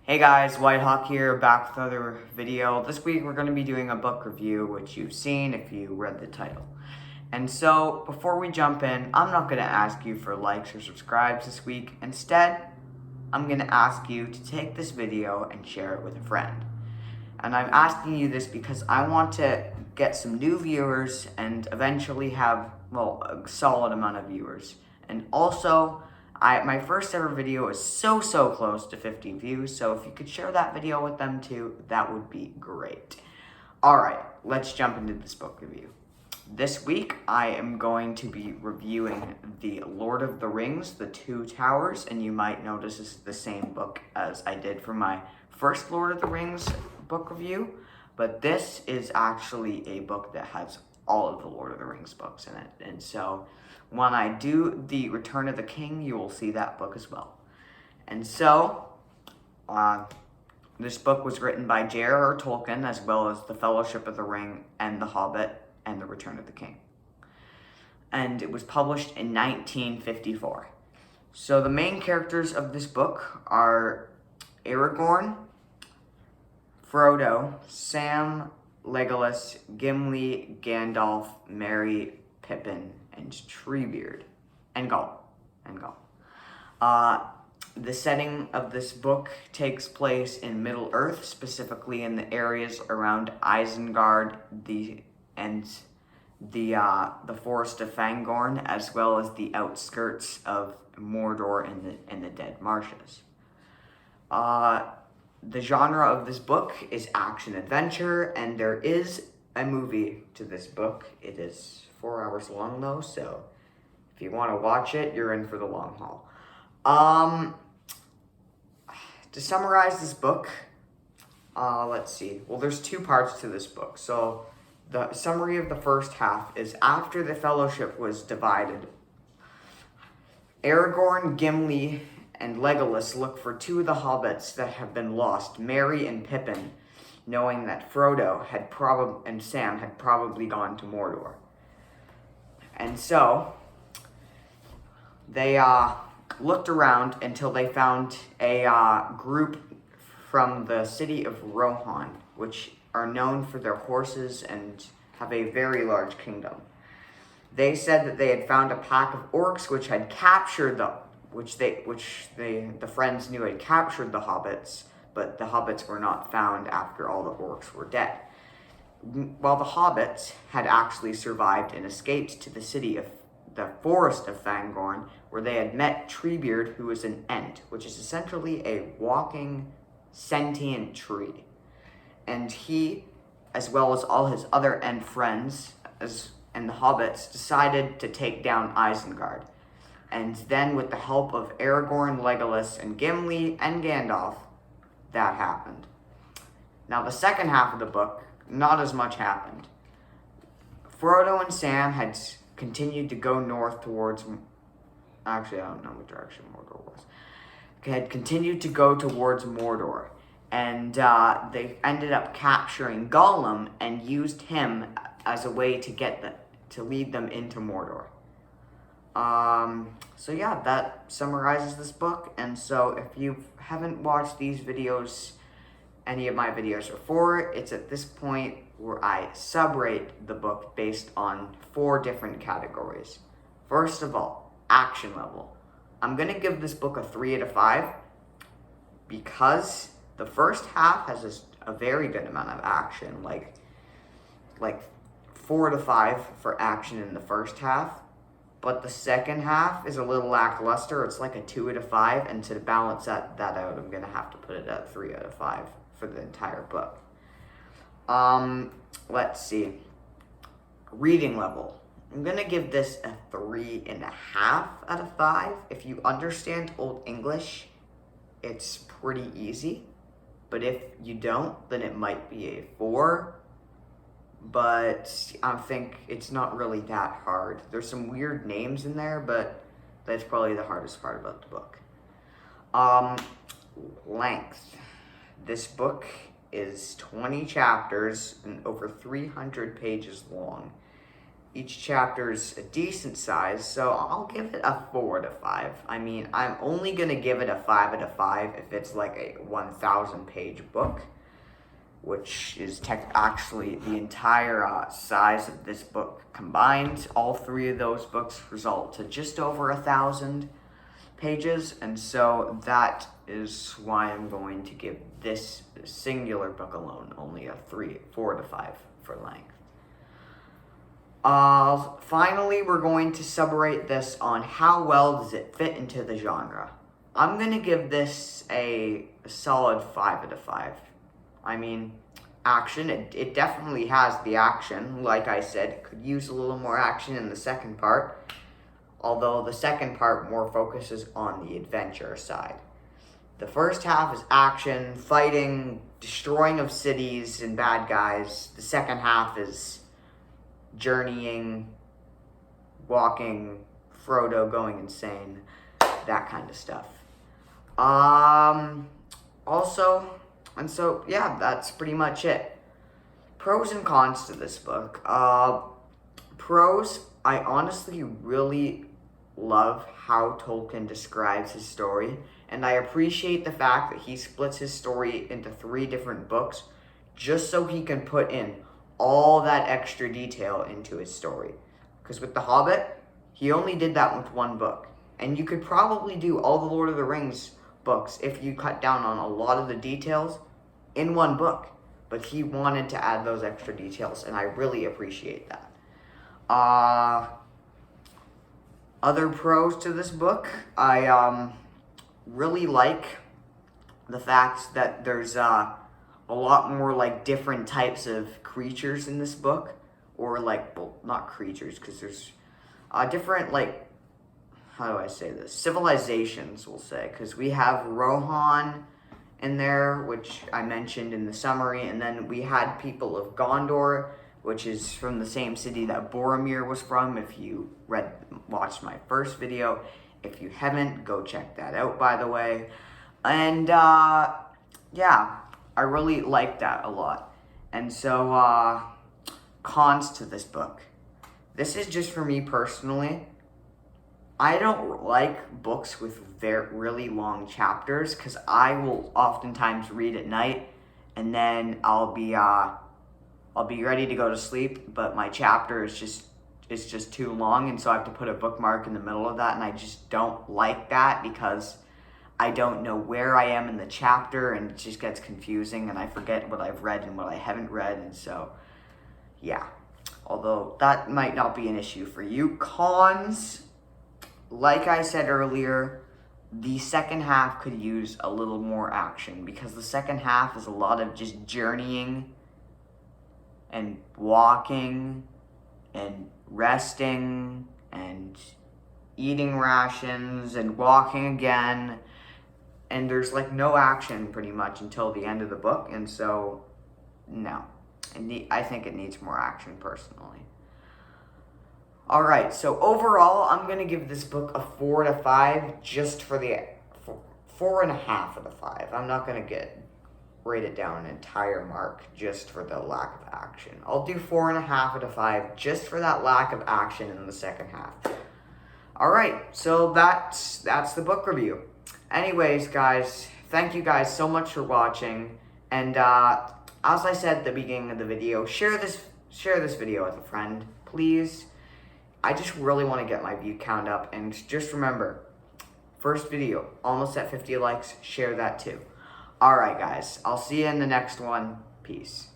Hey guys, Whitehawk here, back with another video. This week we're going to be doing a book review, which you've seen if you read the title. And so, before we jump in, I'm not going to ask you for likes or subscribes this week. Instead, I'm going to ask you to take this video and share it with a friend. And I'm asking you this because I want to get some new viewers and eventually have, a solid amount of viewers. And also, my first ever video is so close to 50 views, so if you could share that video with them too, that would be great. Alright, let's jump into this book review. This week, I am going to be reviewing The Lord of the Rings, The Two Towers, and you might notice this is the same book as I did for my first Lord of the Rings book review, but this is actually a book that has all of the Lord of the Rings books in it, and so when I do the Return of the King, you will see that book as well. And so, this book was written by J.R.R. Tolkien, as well as The Fellowship of the Ring, and The Hobbit, and The Return of the King. And it was published in 1954. So the main characters of this book are Aragorn, Frodo, Sam, Legolas, Gimli, Gandalf, Merry, Pippin, and Treebeard, and Gollum. The setting of this book takes place in Middle-earth, specifically in the areas around Isengard, the Forest of Fangorn, as well as the outskirts of Mordor and the Dead Marshes. The genre of this book is action-adventure, and there is a movie to this book. It is 4 hours long though, so if you want to watch it, you're in for the long haul. To summarize this book, let's see. Well, there's two parts to this book. So the summary of the first half is after the Fellowship was divided, Aragorn, Gimli, and Legolas look for two of the hobbits that have been lost, Merry and Pippin, knowing that Frodo and Sam had probably gone to Mordor. And so, they looked around until they found a group from the city of Rohan, which are known for their horses and have a very large kingdom. They said that they had found a pack of orcs which had captured the friends knew had captured the hobbits, but the hobbits were not found after all the orcs were dead. While the hobbits had actually survived and escaped to the Forest of Fangorn, where they had met Treebeard, who is an Ent, which is essentially a walking, sentient tree. And he, as well as all his other Ent friends, and the hobbits, decided to take down Isengard. And then, with the help of Aragorn, Legolas, and Gimli, and Gandalf, that happened. Now, the second half of the book, not as much happened. Frodo and Sam had continued to go north towards... Actually, I don't know what direction Mordor was. Had continued to go towards Mordor. And they ended up capturing Gollum and used him as a way to lead them into Mordor. So yeah, that summarizes this book. And so if you haven't watched these videos, any of my videos before, it's at this point where I subrate the book based on 4 different categories. First of all, action level. I'm going to give this book a 3 out of 5 because the first half has a very good amount of action, like 4 out of 5 for action in the first half. But the second half is a little lackluster. It's like a 2 out of 5, and to balance that out, I'm going to have to put it at 3 out of 5 for the entire book. Let's see. Reading level. I'm going to give this a 3.5 out of 5. If you understand Old English, it's pretty easy. But if you don't, then it might be a 4. But I think it's not really that hard. There's some weird names in there, but that's probably the hardest part about the book. Length. This book is 20 chapters and over 300 pages long. each chapter's a decent size, so I'll give it a 4 out of 5. I mean, I'm only going to give it a 5 out of 5 if it's like a 1,000 page book, which is actually the entire size of this book combined. All three of those books result to just over 1,000 pages, and so that is why I'm going to give this singular book alone only a 4 to 5 for length. Finally, we're going to separate this on how well does it fit into the genre. I'm going to give this a solid 5 out of 5. I mean, action, it definitely has the action. Like I said, it could use a little more action in the second part, although the second part more focuses on the adventure side. The first half is action, fighting, destroying of cities and bad guys. The second half is journeying, walking, Frodo going insane, that kind of stuff. That's pretty much it. Pros and cons to this book. Pros, I honestly really love how Tolkien describes his story, and I appreciate the fact that he splits his story into 3 different books just so he can put in all that extra detail into his story. Because with The Hobbit, he only did that with 1 book. And you could probably do all the Lord of the Rings books if you cut down on a lot of the details in 1 book. But he wanted to add those extra details, and I really appreciate that. Other pros to this book, I really like the fact that there's a lot more like different types of creatures in this book, or like, well, not creatures, because there's different, like, how do I say this, civilizations, we'll say, because we have Rohan in there, which I mentioned in the summary, and then we had people of Gondor, which is from the same city that Boromir was from. If you watched my first video, if you haven't, go check that out, by the way. And yeah, I really like that a lot. And so, cons to this book. This is just for me personally. I don't like books with really long chapters, because I will oftentimes read at night, and then I'll be ready to go to sleep, but my chapter is just too long, and so I have to put a bookmark in the middle of that, and I just don't like that, because I don't know where I am in the chapter, and it just gets confusing, and I forget what I've read and what I haven't read, and so, yeah. Although, that might not be an issue for you. Cons, like I said earlier, the second half could use a little more action, because the second half is a lot of just journeying, and walking, and resting, and eating rations, and walking again, and there's like no action pretty much until the end of the book, and so, no. I think it needs more action, personally. Alright, so overall, I'm going to give this book a 4 out of 5, just for the 4.5 out of 5. I'm not going to rate it down an entire mark just for the lack of action. I'll do 4.5 out of 5 just for that lack of action in the second half. Alright, so that's the book review. Anyways, guys, thank you guys so much for watching, and as I said at the beginning of the video, share this video with a friend, please. I just really want to get my view count up, and just remember, first video, almost at 50 likes, share that too. Alright guys, I'll see you in the next one. Peace.